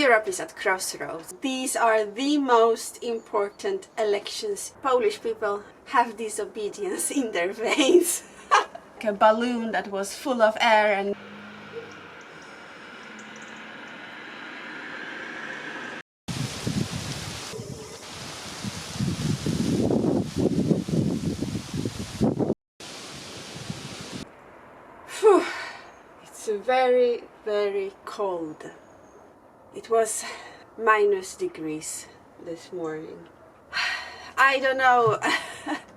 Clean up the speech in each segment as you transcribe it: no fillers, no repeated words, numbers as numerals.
Europe is at crossroads. These are the most important elections. Polish people have disobedience in their veins. Like a balloon that was full of air and it's very, very cold. It was -degrees this morning. I don't know.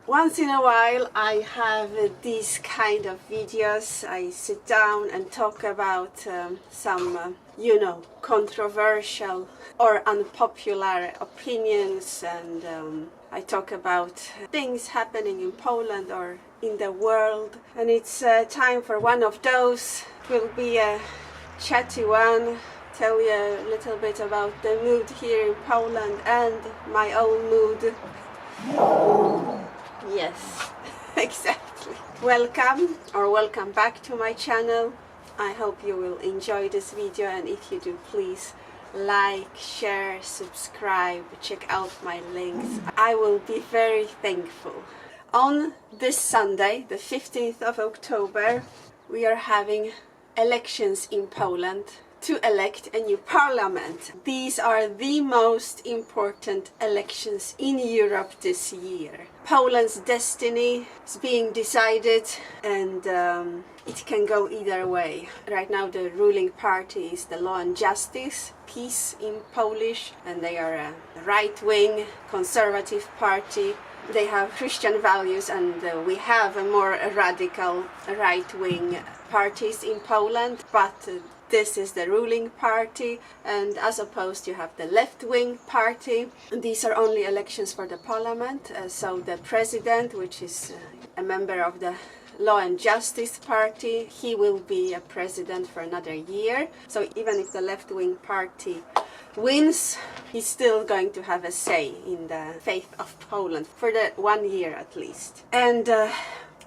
Once in a while I have these kind of videos. I sit down and talk about some, you know, controversial or unpopular opinions, and I talk about things happening in Poland or in the world, and it's time for one of those. It will be a chatty one. Tell you a little bit about the mood here in Poland and my own mood. Yes, exactly. Welcome back to my channel. I hope you will enjoy this video, and if you do, please like, share, subscribe, check out my links. I will be very thankful. On this Sunday, the 15th of October, we are having elections in Poland to elect a new parliament. These are the most important elections in Europe this year. Poland's destiny is being decided, and it can go either way. Right now the ruling party is the Law and Justice, PiS in Polish, and they are a right-wing conservative party. They have Christian values, and we have a more radical right-wing parties in Poland, but this is the ruling party, and as opposed you have the left-wing party. These are only elections for the parliament, so the president, which is a member of the Law and Justice Party, he will be a president for another year. So even if the left-wing party wins, he's still going to have a say in the fate of Poland for the 1 year at least. And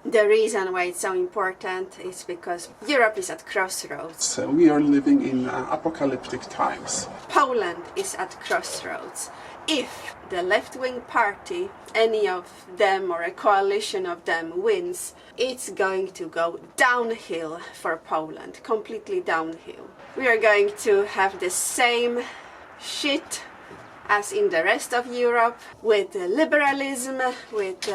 the reason why it's so important is because Europe is at crossroads. So we are living in apocalyptic times. Poland is at crossroads. If the left-wing party, any of them or a coalition of them wins, it's going to go downhill for Poland, completely downhill. We are going to have the same shit as in the rest of Europe, with liberalism, with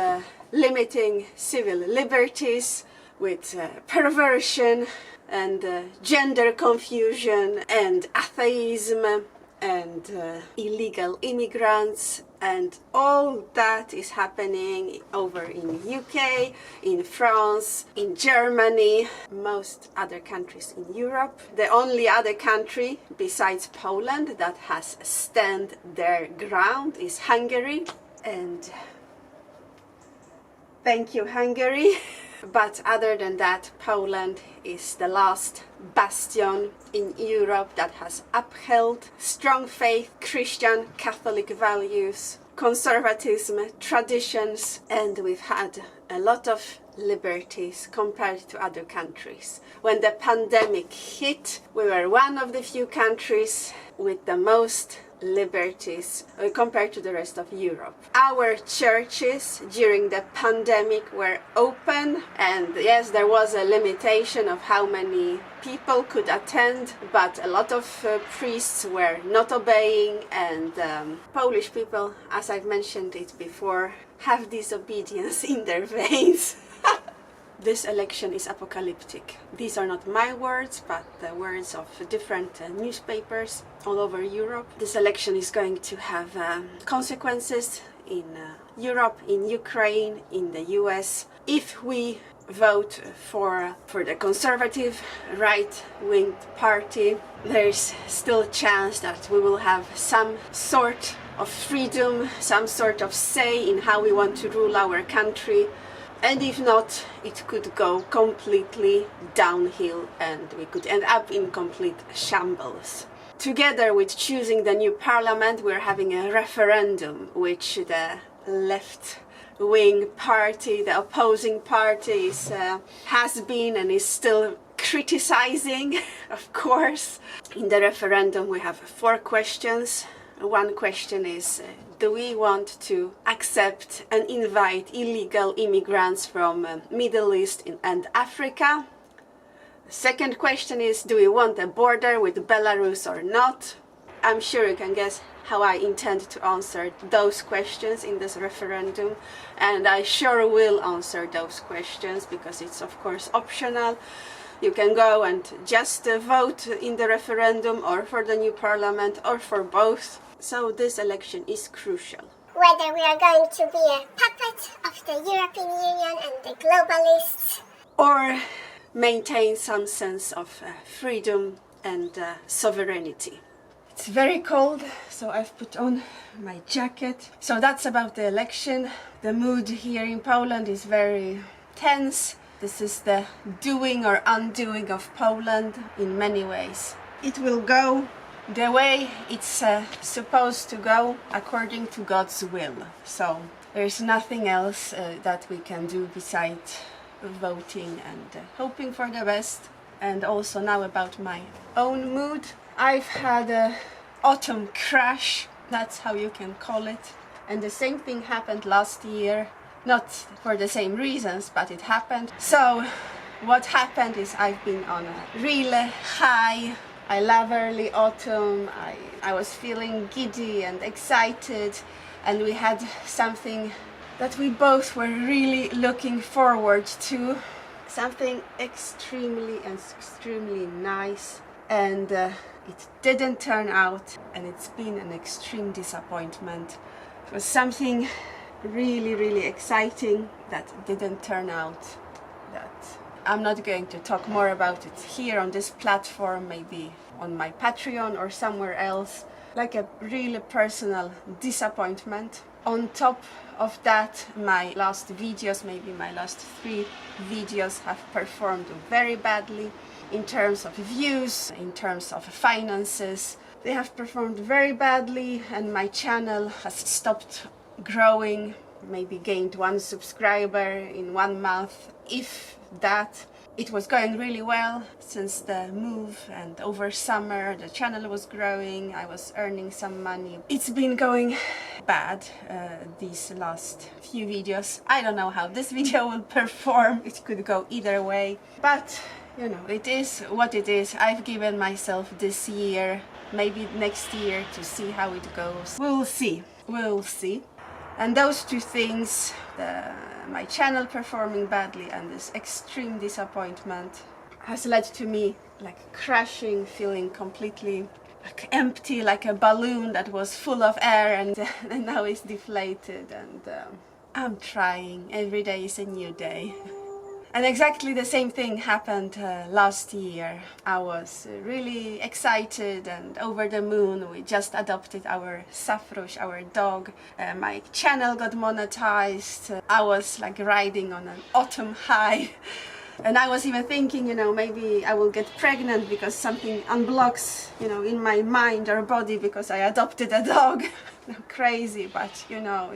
limiting civil liberties, with perversion and gender confusion and atheism and illegal immigrants, and all that is happening over in UK, in France, in Germany, most other countries in Europe. The only other country besides Poland that has stand their ground is Hungary, and thank you, Hungary. But other than that, Poland is the last bastion in Europe that has upheld strong faith, Christian, Catholic values, conservatism, traditions, and we've had a lot of liberties compared to other countries. When the pandemic hit, we were one of the few countries with the most liberties compared to the rest of Europe. Our churches during the pandemic were open, and yes, there was a limitation of how many people could attend, but a lot of priests were not obeying, and Polish people, as I've mentioned it before, have disobedience in their veins. This election is apocalyptic. These are not my words, but the words of different newspapers all over Europe. This election is going to have consequences in Europe, in Ukraine, in the US. If we vote for the conservative right-wing party, there's still a chance that we will have some sort of freedom, some sort of say in how we want to rule our country. And if not, it could go completely downhill and we could end up in complete shambles. Together with choosing the new parliament, we're having a referendum, which the left-wing party, the opposing parties, has been and is still criticizing, of course. In the referendum we have 4 questions. One question is, do we want to accept and invite illegal immigrants from Middle East and Africa? The second question is, do we want a border with Belarus or not? I'm sure you can guess how I intend to answer those questions in this referendum, and I sure will answer those questions because it's of course optional. You can go and just vote in the referendum or for the new parliament or for both. So this election is crucial. Whether we are going to be a puppet of the European Union and the globalists, or maintain some sense of freedom and sovereignty. It's very cold, so I've put on my jacket. So that's about the election. The mood here in Poland is very tense. This is the doing or undoing of Poland in many ways. It will go the way it's supposed to go, according to God's will. So there's nothing else that we can do besides voting and hoping for the best. And also now about my own mood. I've had an autumn crash, that's how you can call it. And the same thing happened last year. Not for the same reasons, but it happened. So what happened is I've been on a really high. I love early autumn. I was feeling giddy and excited, and we had something that we both were really looking forward to. Something extremely nice, and it didn't turn out, and it's been an extreme disappointment. It was something really exciting that didn't turn out. That I'm not going to talk more about it here on this platform, maybe on my Patreon or somewhere else. Like a really personal disappointment. On top of that, my last videos, maybe my last 3 videos, have performed very badly in terms of views, in terms of finances. They have performed very badly, and my channel has stopped growing, maybe gained 1 subscriber in 1 month, if that. It was going really well since the move, and over summer the channel was growing, I was earning some money. It's been going bad these last few videos. I don't know how this video will perform, it could go either way, but you know, it is what it is. I've given myself this year, maybe next year, to see how it goes. We'll see. And those 2 things, my channel performing badly and this extreme disappointment, has led to me like crashing, feeling completely like empty, like a balloon that was full of air and now it's deflated. And I'm trying. Every day is a new day. And exactly the same thing happened last year. I was really excited and over the moon. We just adopted our Safrush, our dog. My channel got monetized. I was like riding on an autumn high. And I was even thinking, you know, maybe I will get pregnant because something unblocks, you know, in my mind or body because I adopted a dog. Crazy, but you know,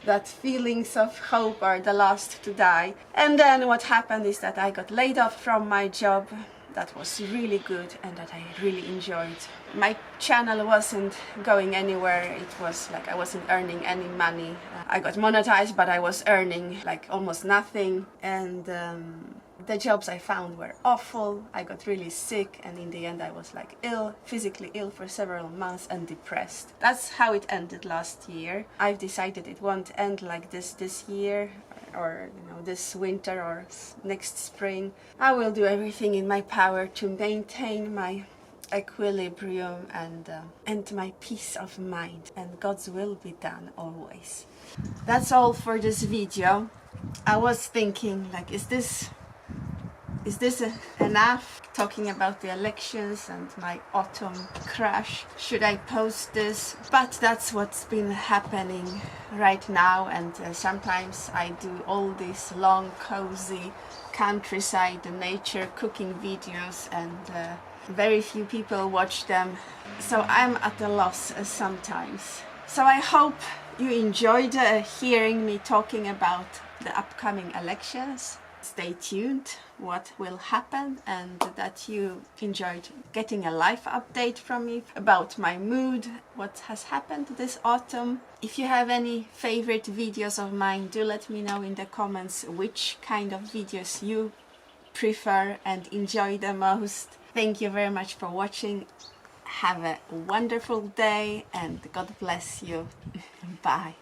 that feelings of hope are the last to die. And then what happened is that I got laid off from my job. That was really good and that I really enjoyed. My channel wasn't going anywhere. It was like I wasn't earning any money. I got monetized, but I was earning like almost nothing. And the jobs I found were awful. I got really sick, and in the end I was like ill, physically ill for several months and depressed. That's how it ended last year. I've decided it won't end like this year, or you know, this winter or next spring. I will do everything in my power to maintain my equilibrium and my peace of mind, and God's will be done always. That's all for this video. I was thinking, like, is this enough talking about the elections and my autumn crash? Should I post this? But that's what's been happening right now, and sometimes I do all these long, cozy countryside, nature, cooking videos, and very few people watch them. So I'm at a loss sometimes. So I hope you enjoyed hearing me talking about the upcoming elections. stay tuned what will happen, and that you enjoyed getting a live update from me about my mood, what has happened this autumn. If you have any favorite videos of mine, do let me know in the comments which kind of videos you prefer and enjoy the most. Thank you very much for watching. Have a wonderful day and God bless you. Bye.